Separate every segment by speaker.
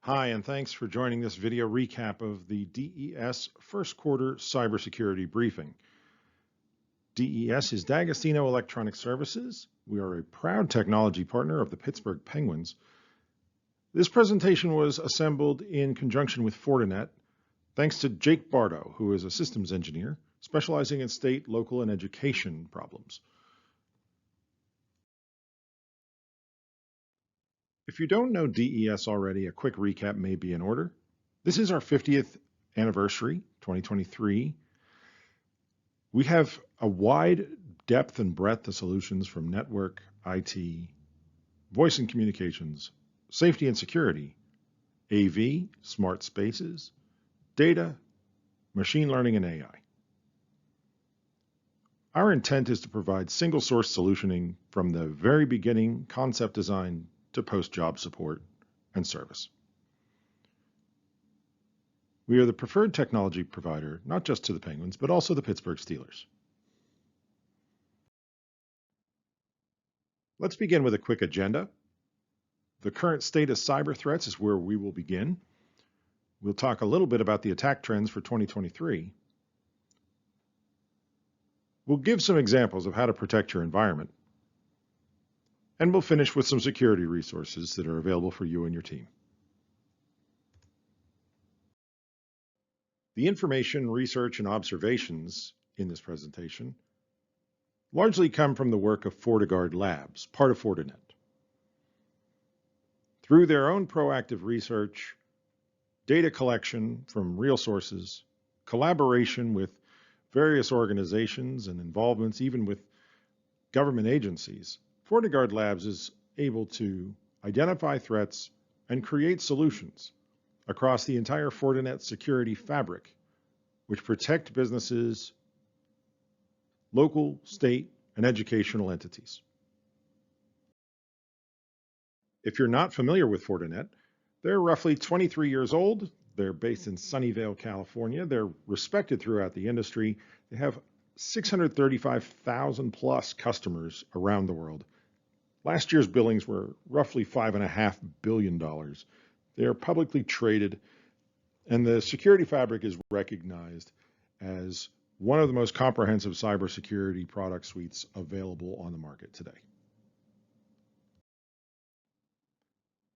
Speaker 1: Hi, and thanks for joining this video recap of the DES first quarter cybersecurity briefing. DES is D'Agostino Electronic Services. We are a proud technology partner of the Pittsburgh Penguins. This presentation was assembled in conjunction with Fortinet, thanks to Jake Bardo, who is a systems engineer specializing in state, local, and education problems. If you don't know DES already, a quick recap may be in order. This is our 50th anniversary, 2023. We have a wide depth and breadth of solutions from network, IT, voice and communications, safety and security, AV, smart spaces, data, machine learning, and AI. Our intent is to provide single source solutioning from the very beginning, concept design to post-job support and service. We are the preferred technology provider, not just to the Penguins, but also the Pittsburgh Steelers. Let's begin with a quick agenda. The current state of cyber threats is where we will begin. We'll talk a little bit about the attack trends for 2023. We'll give some examples of how to protect your environment. And we'll finish with some security resources that are available for you and your team. The information, research, and observations in this presentation largely come from the work of FortiGuard Labs, part of Fortinet. Through their own proactive research, data collection from real sources, collaboration with various organizations and involvements even with government agencies, FortiGuard Labs is able to identify threats and create solutions across the entire Fortinet security fabric, which protect businesses, local, state, and educational entities. If you're not familiar with Fortinet, they're roughly 23 years old. They're based in Sunnyvale, California. They're respected throughout the industry. They have 635,000 plus customers around the world. Last year's billings were roughly $5.5 billion. They are publicly traded, and the security fabric is recognized as one of the most comprehensive cybersecurity product suites available on the market today.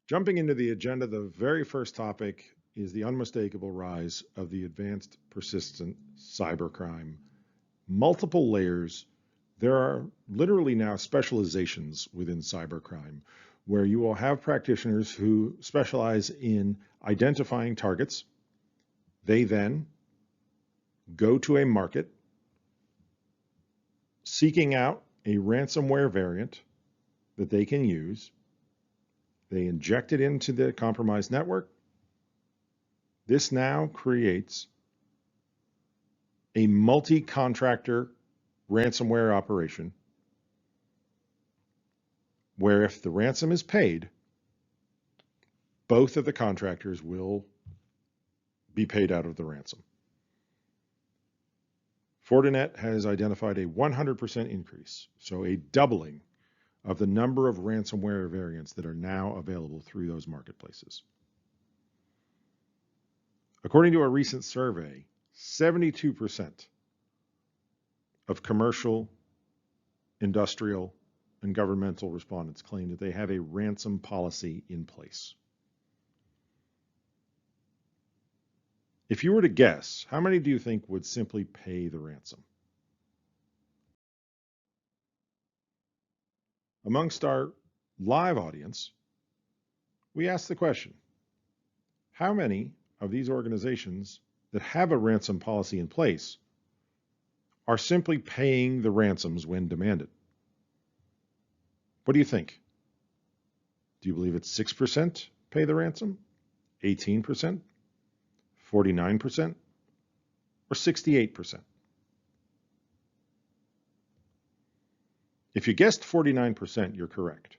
Speaker 1: Jumping into the agenda, the very first topic is the unmistakable rise of the advanced persistent cybercrime. Multiple layers. There are literally now specializations within cybercrime where you will have practitioners who specialize in identifying targets. They then go to a market, seeking out a ransomware variant that they can use. They inject it into the compromised network. This now creates a multi-contractor ransomware operation where if the ransom is paid, both of the contractors will be paid out of the ransom. Fortinet has identified a 100% increase, so a doubling of the number of ransomware variants that are now available through those marketplaces. According to a recent survey, 72% of commercial, industrial, and governmental respondents claim that they have a ransom policy in place. If you were to guess, how many do you think would simply pay the ransom? Amongst our live audience, we asked the question, how many of these organizations that have a ransom policy in place are simply paying the ransoms when demanded? What do you think? Do you believe it's 6% pay the ransom, 18%, 49%, or 68%? If you guessed 49%, you're correct.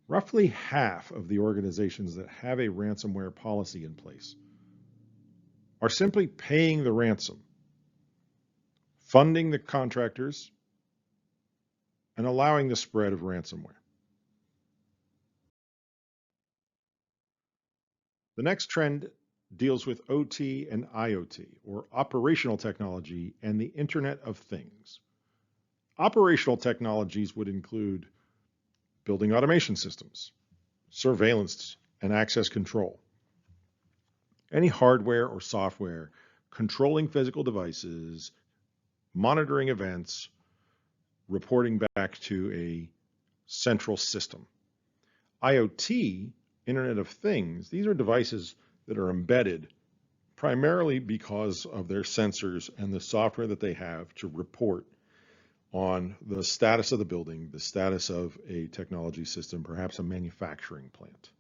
Speaker 1: Roughly half of the organizations that have a ransomware policy in place are simply paying the ransom, funding the contractors, and allowing the spread of ransomware. The next trend deals with OT and IoT, or operational technology and the Internet of Things. Operational technologies would include building automation systems, surveillance and access control, any hardware or software controlling physical devices, monitoring events, reporting back to a central system. IoT, Internet of Things, these are devices that are embedded primarily because of their sensors and the software that they have to report on the status of the building, the status of a technology system, perhaps a manufacturing plant.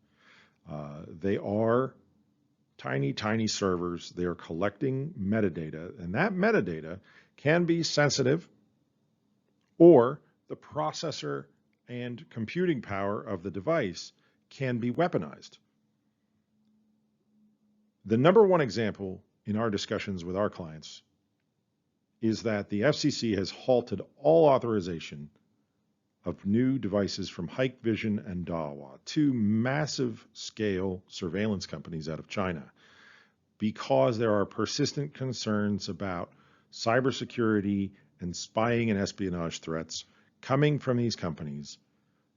Speaker 1: They are tiny, tiny servers. They are collecting metadata, and that metadata can be sensitive, or the processor and computing power of the device can be weaponized. The number one example in our discussions with our clients is that the FCC has halted all authorization of new devices from Hikvision and Dahua, two massive scale surveillance companies out of China, because there are persistent concerns about cybersecurity and spying and espionage threats coming from these companies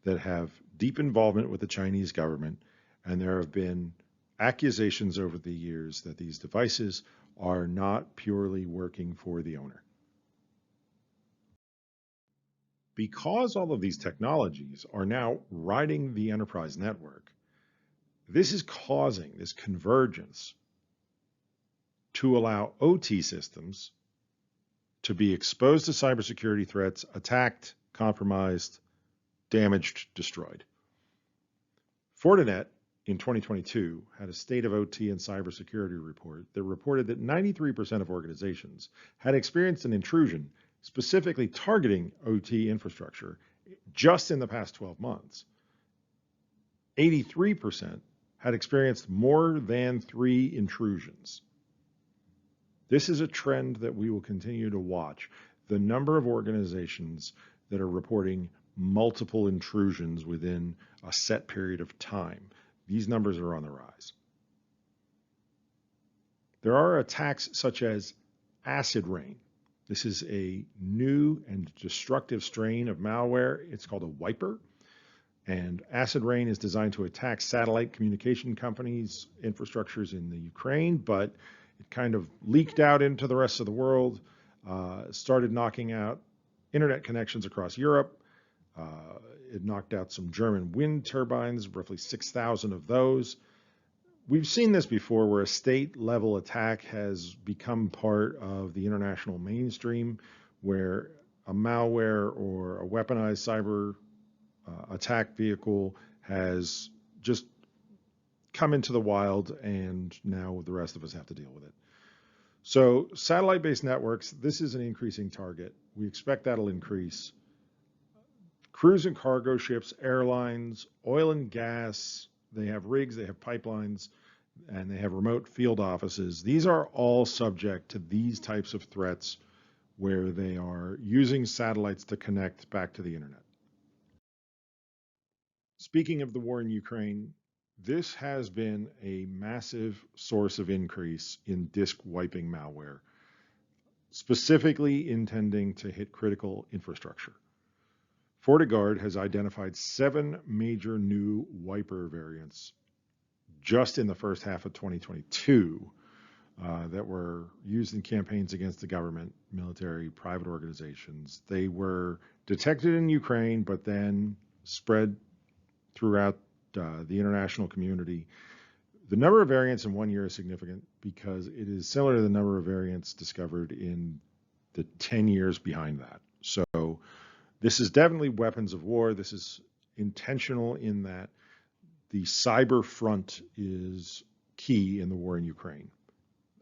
Speaker 1: that have deep involvement with the Chinese government, and there have been accusations over the years that these devices are not purely working for the owner. Because all of these technologies are now riding the enterprise network, this is causing this convergence to allow OT systems to be exposed to cybersecurity threats, attacked, compromised, damaged, destroyed. Fortinet in 2022 had a State of OT and Cybersecurity report that reported that 93% of organizations had experienced an intrusion specifically targeting OT infrastructure just in the past 12 months. 83% had experienced more than 3 intrusions. This is a trend that we will continue to watch. The number of organizations that are reporting multiple intrusions within a set period of time. These numbers are on the rise. There are attacks such as acid rain. This is a new and destructive strain of malware. It's called a wiper. And acid rain is designed to attack satellite communication companies' infrastructures in the Ukraine, but it kind of leaked out into the rest of the world, started knocking out internet connections across Europe. It knocked out some German wind turbines, roughly 6,000 of those. We've seen this before where a state-level attack has become part of the international mainstream, where a malware or a weaponized cyber attack vehicle has just come into the wild, and now the rest of us have to deal with it. So satellite-based networks, this is an increasing target. We expect that'll increase. Cruise and cargo ships, airlines, oil and gas, they have rigs, they have pipelines, and they have remote field offices. These are all subject to these types of threats where they are using satellites to connect back to the internet. Speaking of the war in Ukraine, this has been a massive source of increase in disk wiping malware, specifically intending to hit critical infrastructure. FortiGuard has identified 7 major new wiper variants just in the first half of 2022 that were used in campaigns against the government, military, private organizations. They were detected in Ukraine, but then spread throughout the international community. The number of variants in 1 year is significant because it is similar to the number of variants discovered in the 10 years behind that. So this is definitely weapons of war. This is intentional in that the cyber front is key in the war in Ukraine.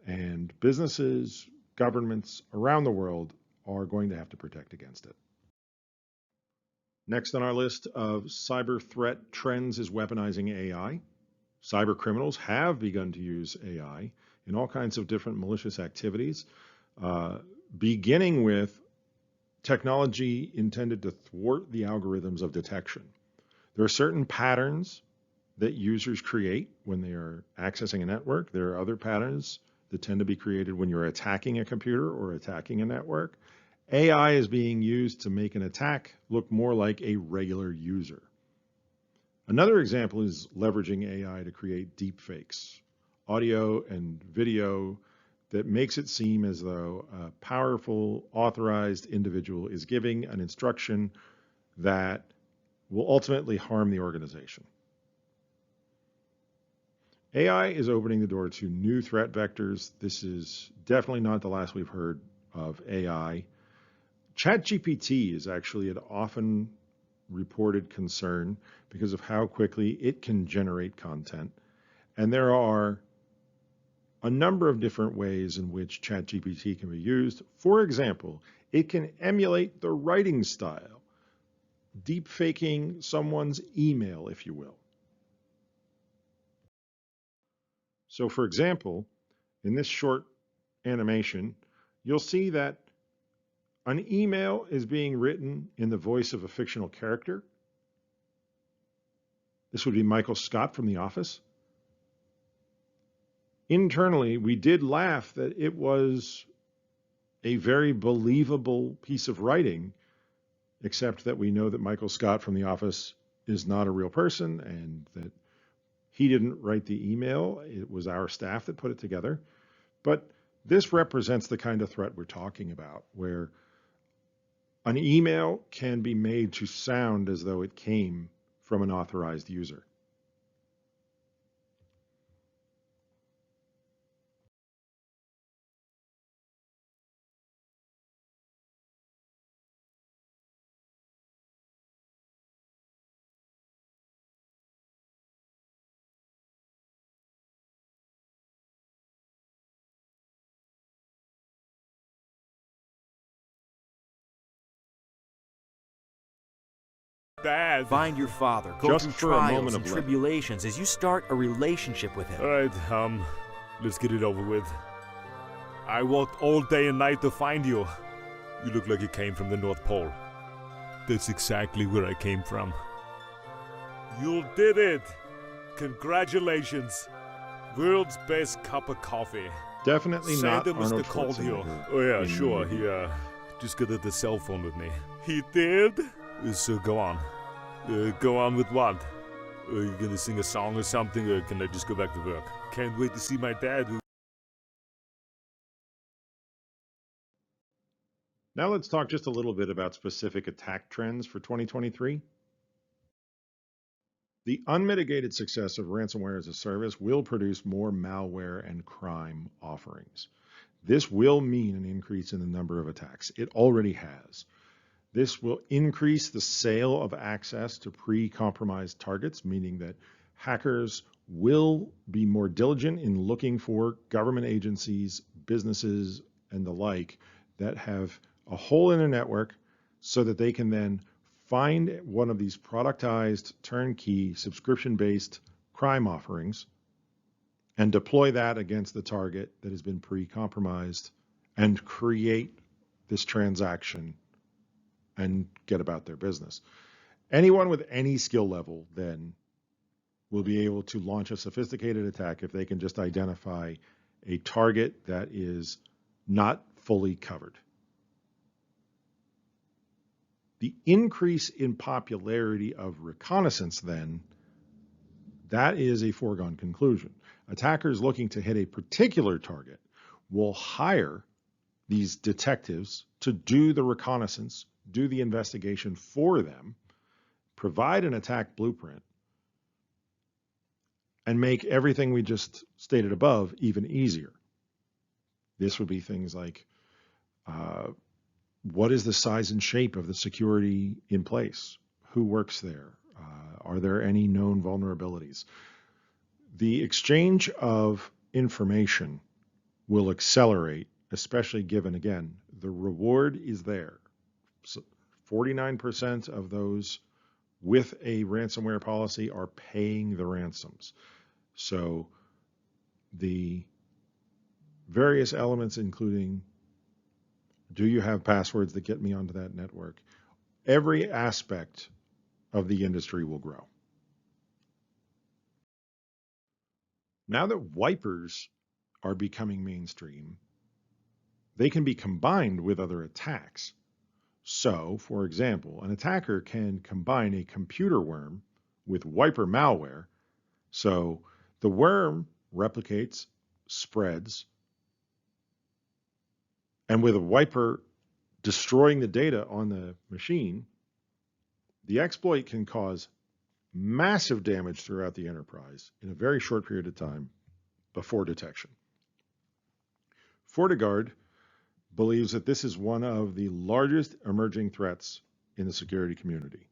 Speaker 1: And businesses, governments around the world are going to have to protect against it. Next on our list of cyber threat trends is weaponizing AI. Cyber criminals have begun to use AI in all kinds of different malicious activities, beginning with technology intended to thwart the algorithms of detection. There are certain patterns that users create when they are accessing a network. There are other patterns that tend to be created when you're attacking a computer or attacking a network. AI is being used to make an attack look more like a regular user. Another example is leveraging AI to create deepfakes, audio and video that makes it seem as though a powerful, authorized individual is giving an instruction that will ultimately harm the organization. AI is opening the door to new threat vectors. This is definitely not the last we've heard of AI. ChatGPT is actually an often reported concern because of how quickly it can generate content. And there are a number of different ways in which ChatGPT can be used. For example, it can emulate the writing style, deep faking someone's email, if you will. So for example, in this short animation, you'll see that an email is being written in the voice of a fictional character. This would be Michael Scott from The Office. Internally, we did laugh that it was a very believable piece of writing, except that we know that Michael Scott from The Office is not a real person and that he didn't write the email. It was our staff that put it together. But this represents the kind of threat we're talking about, where an email can be made to sound as though it came from an authorized user.
Speaker 2: Bad.
Speaker 3: Find your father. Go
Speaker 1: Just
Speaker 3: through
Speaker 1: for a moment
Speaker 3: trials and
Speaker 1: of
Speaker 3: tribulations as you start a relationship with him.
Speaker 2: Alright, let's get it over with. I walked all day and night to find you. You look like you came from the North Pole. That's exactly where I came from. You did it! Congratulations! World's best cup of coffee.
Speaker 1: Definitely not
Speaker 2: Santa must
Speaker 1: Arnold
Speaker 2: have called you.
Speaker 1: Schwarzenegger
Speaker 2: Oh yeah,
Speaker 1: in the
Speaker 2: sure.
Speaker 1: movie.
Speaker 2: He just got the cell phone with me. He did? So go on. Go on with what? Are you gonna sing a song or something, or can I just go back to work? Can't wait to see my dad.
Speaker 1: Now let's talk just a little bit about specific attack trends for 2023. The unmitigated success of ransomware as a service will produce more malware and crime offerings. This will mean an increase in the number of attacks. It already has. This will increase the sale of access to pre-compromised targets, meaning that hackers will be more diligent in looking for government agencies, businesses, and the like that have a hole in their network so that they can then find one of these productized, turnkey, subscription-based crime offerings and deploy that against the target that has been pre-compromised and create this transaction and get about their business. Anyone with any skill level then will be able to launch a sophisticated attack if they can just identify a target that is not fully covered. The increase in popularity of reconnaissance then, that is a foregone conclusion. Attackers looking to hit a particular target will hire these detectives to do the reconnaissance, do the investigation for them, provide an attack blueprint, and make everything we just stated above even easier. This would be things like, what is the size and shape of the security in place? Who works there? Are there any known vulnerabilities? The exchange of information will accelerate, especially given, again, the reward is there. So 49% of those with a ransomware policy are paying the ransoms. So the various elements, including, do you have passwords that get me onto that network? Every aspect of the industry will grow. Now that wipers are becoming mainstream, they can be combined with other attacks. So, for example, an attacker can combine a computer worm with wiper malware. So the worm replicates, spreads, and with a wiper destroying the data on the machine, the exploit can cause massive damage throughout the enterprise in a very short period of time before detection. FortiGuard believes that this is one of the largest emerging threats in the security community,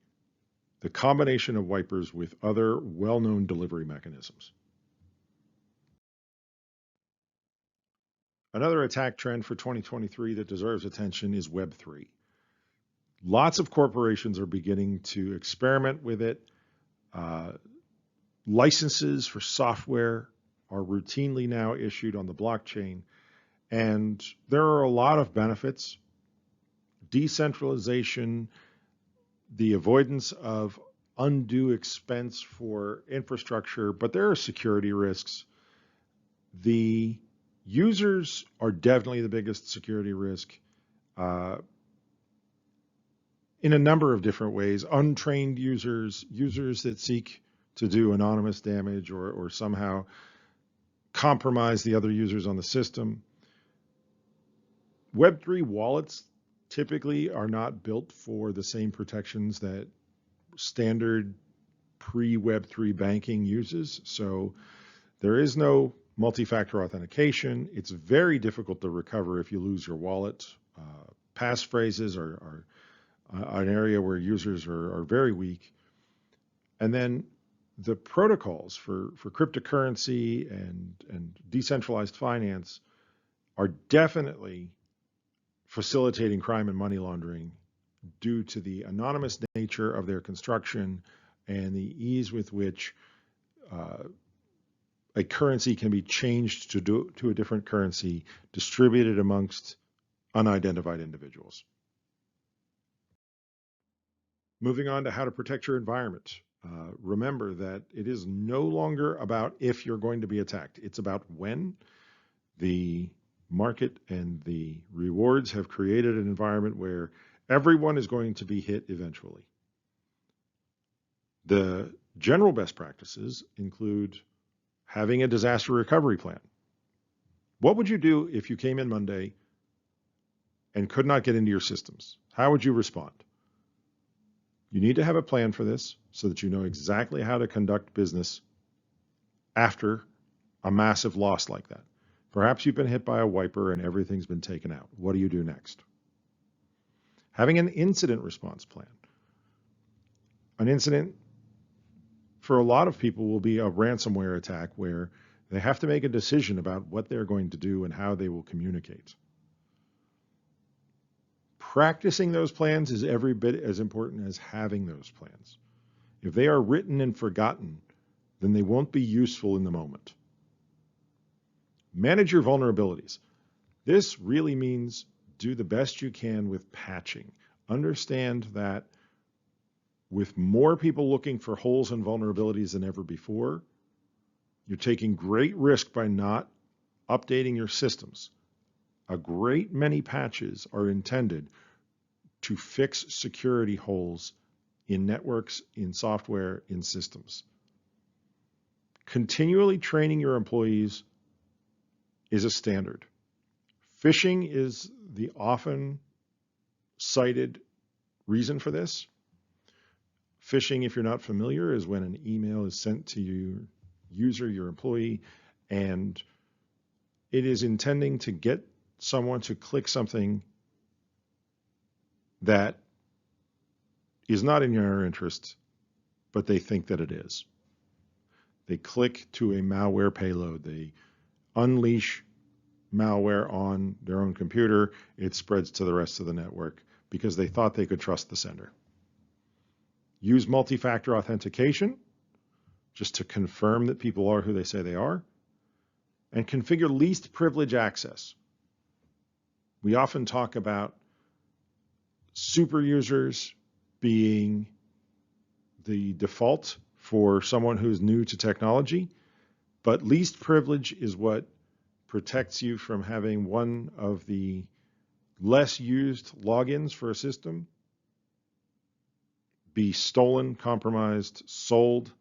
Speaker 1: the combination of wipers with other well-known delivery mechanisms. Another attack trend for 2023 that deserves attention is Web3. Lots of corporations are beginning to experiment with it. Licenses for software are routinely now issued on the blockchain, and there are a lot of benefits. Decentralization, the avoidance of undue expense for infrastructure, but there are security risks. The users are definitely the biggest security risk in a number of different ways. Untrained users, users that seek to do anonymous damage or somehow compromise the other users on the system. Web3 wallets typically are not built for the same protections that standard pre-Web3 banking uses. So there is no multi-factor authentication. It's very difficult to recover if you lose your wallet. Passphrases are an area where users are very weak. And then the protocols for cryptocurrency and decentralized finance are definitely facilitating crime and money laundering due to the anonymous nature of their construction and the ease with which a currency can be changed to a different currency distributed amongst unidentified individuals. Moving on to how to protect your environment. Remember that it is no longer about if you're going to be attacked. It's about when. The market and the rewards have created an environment where everyone is going to be hit eventually. The general best practices include having a disaster recovery plan. What would you do if you came in Monday and could not get into your systems? How would you respond? You need to have a plan for this so that you know exactly how to conduct business after a massive loss like that. Perhaps you've been hit by a wiper and everything's been taken out. What do you do next? Having an incident response plan. An incident for a lot of people will be a ransomware attack where they have to make a decision about what they're going to do and how they will communicate. Practicing those plans is every bit as important as having those plans. If they are written and forgotten, then they won't be useful in the moment. Manage your vulnerabilities. This really means do the best you can with patching. Understand that with more people looking for holes and vulnerabilities than ever before, you're taking great risk by not updating your systems. A great many patches are intended to fix security holes in networks, in software, in systems. Continually training your employees is a standard. Phishing is the often cited reason for this. Phishing, if you're not familiar, is when an email is sent to your user, your employee, and it is intending to get someone to click something that is not in your interest, but they think that it is. They click to a malware payload. They unleash malware on their own computer. It spreads to the rest of the network because they thought they could trust the sender. Use multi-factor authentication just to confirm that people are who they say they are. And configure least privilege access. We often talk about super users being the default for someone who's new to technology. But least privilege is what protects you from having one of the less used logins for a system be stolen, compromised, sold,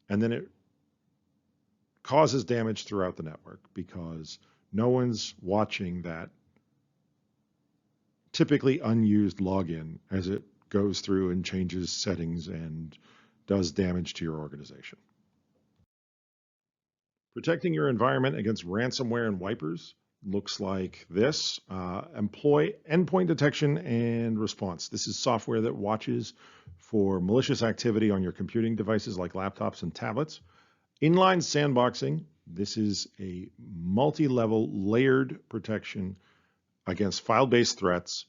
Speaker 1: and then it causes damage throughout the network because no one's watching that typically unused login as it goes through and changes settings and does damage to your organization. Protecting your environment against ransomware and wipers looks like this. Employ endpoint detection and response. This is software that watches for malicious activity on your computing devices like laptops and tablets. Inline sandboxing. This is a multi-level layered protection against file-based threats.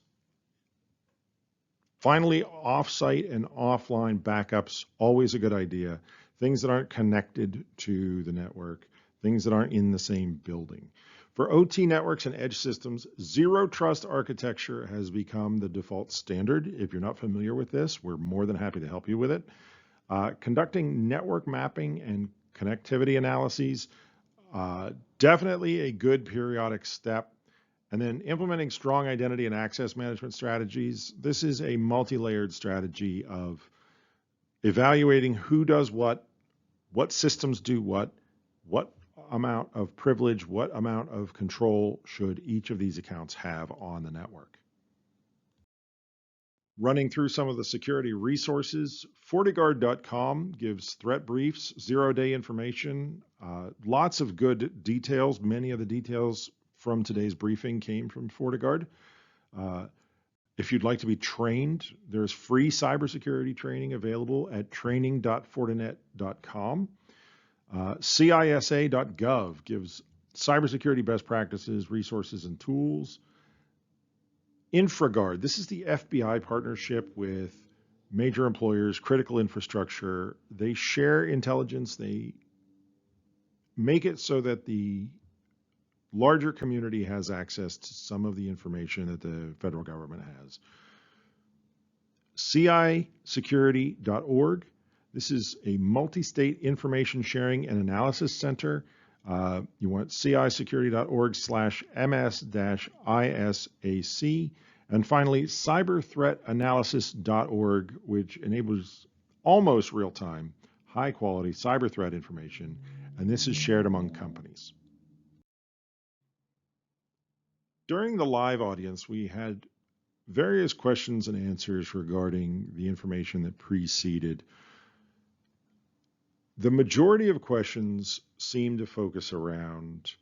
Speaker 1: Finally, off-site and offline backups, always a good idea. Things that aren't connected to the network, things that aren't in the same building. For OT networks and edge systems, zero trust architecture has become the default standard. If you're not familiar with this, we're more than happy to help you with it. Conducting network mapping and connectivity analyses, definitely a good periodic step. And then implementing strong identity and access management strategies. This is a multi-layered strategy of evaluating who does what systems do what amount of privilege, what amount of control should each of these accounts have on the network. Running through some of the security resources, FortiGuard.com gives threat briefs, zero-day information, lots of good details. Many of the details from today's briefing came from FortiGuard. If you'd like to be trained, there's free cybersecurity training available at training.fortinet.com. CISA.gov gives cybersecurity best practices, resources, and tools. InfraGuard, this is the FBI partnership with major employers, critical infrastructure. They share intelligence. They make it so that the larger community has access to some of the information that the federal government has. CISecurity.org. This is a multi-state information sharing and analysis center. You want CISecurity.org/ms-ISAC. And finally, cyberthreatanalysis.org, which enables almost real-time, high-quality cyber threat information. And this is shared among companies. During the live audience, we had various questions and answers regarding the information that preceded. The majority of questions seem to focus around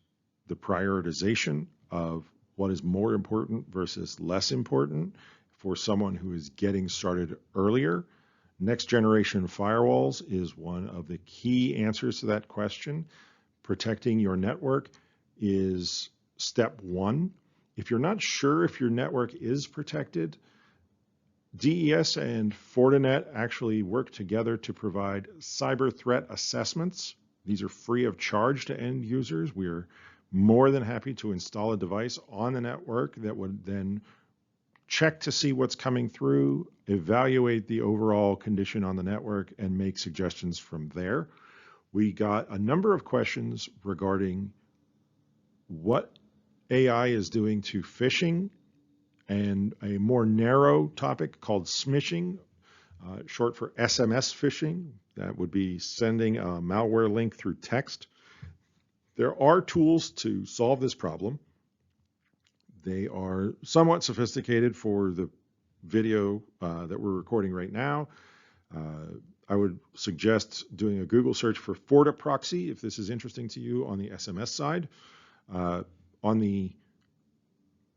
Speaker 1: the prioritization of what is more important versus less important for someone who is getting started earlier. Next generation firewalls is one of the key answers to that question. Protecting your network is step one. If you're not sure if your network is protected, DES and Fortinet actually work together to provide cyber threat assessments. These are free of charge to end users. We're more than happy to install a device on the network that would then check to see what's coming through, evaluate the overall condition on the network, and make suggestions from there. We got a number of questions regarding what AI is doing to phishing, and a more narrow topic called smishing, short for SMS phishing. That would be sending a malware link through text. There are tools to solve this problem. They are somewhat sophisticated for the video that we're recording right now. I would suggest doing a Google search for FortiProxy if this is interesting to you on the SMS side. On the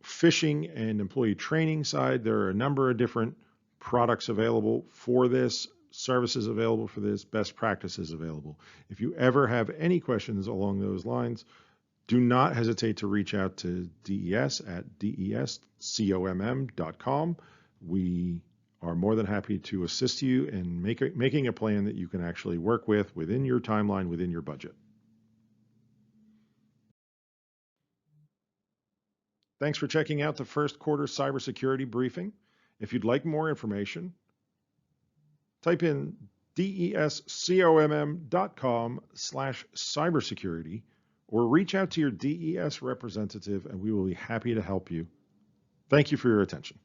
Speaker 1: phishing and employee training side, there are a number of different products available for this, services available for this, best practices available. If you ever have any questions along those lines, do not hesitate to reach out to DES at descomm.com. We are more than happy to assist you in making a plan that you can actually work with within your timeline, within your budget. Thanks for checking out the first quarter cybersecurity briefing. If you'd like more information, type in descomm.com/cybersecurity, or reach out to your DES representative and we will be happy to help you. Thank you for your attention.